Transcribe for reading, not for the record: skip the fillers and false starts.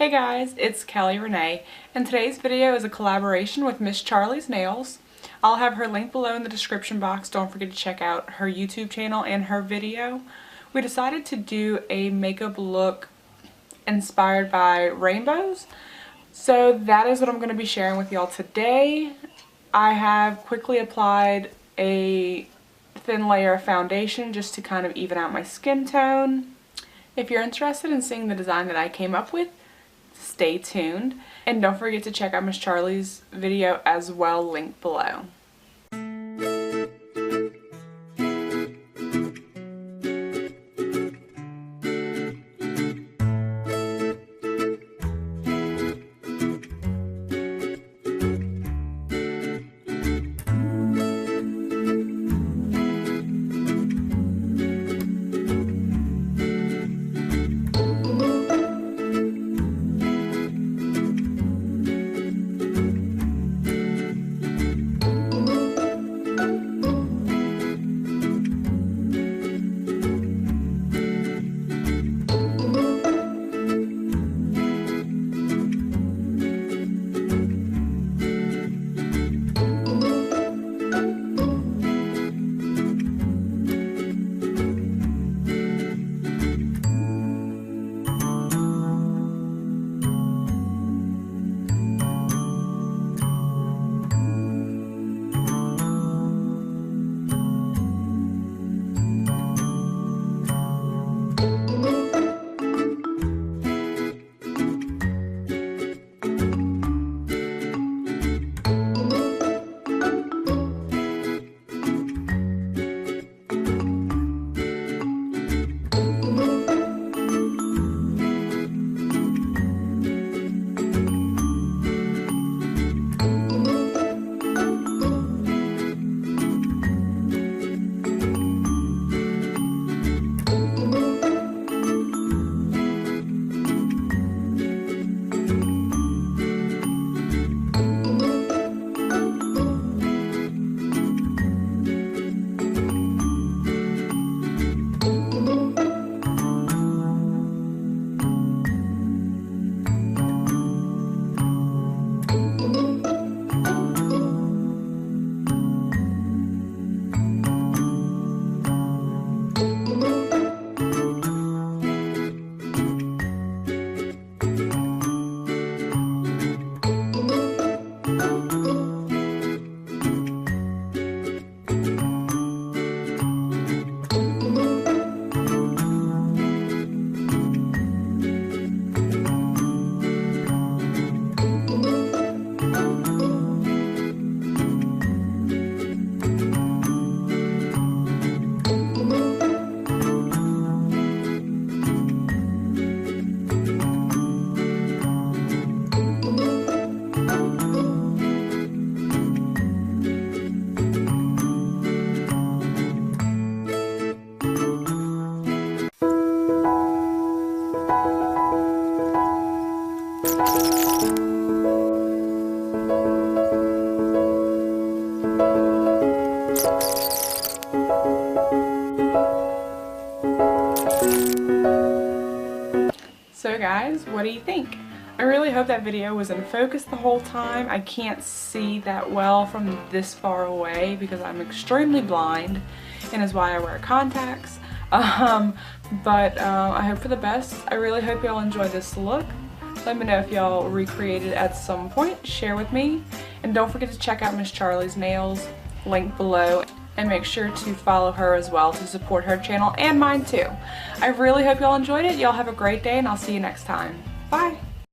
Hey guys, it's Kelly Renee, and today's video is a collaboration with Miss Charlie's Nails. I'll have her link below in the description box. Don't forget to check out her YouTube channel and her video. We decided to do a makeup look inspired by rainbows. So that is what I'm going to be sharing with y'all today. I have quickly applied a thin layer of foundation just to kind of even out my skin tone. If you're interested in seeing the design that I came up with, stay tuned, and don't forget to check out Miss Charlie's video as well, linked below. So guys, what do you think? I really hope that video was in focus the whole time. I can't see that well from this far away because I'm extremely blind, and is why I wear contacts. But I hope for the best. I really hope y'all enjoy this look. Let me know if y'all recreate it at some point. Share with me. And don't forget to check out Miss Charlie's Nails, link below. And make sure to follow her as well to support her channel and mine too. I really hope y'all enjoyed it. Y'all have a great day, and I'll see you next time. Bye!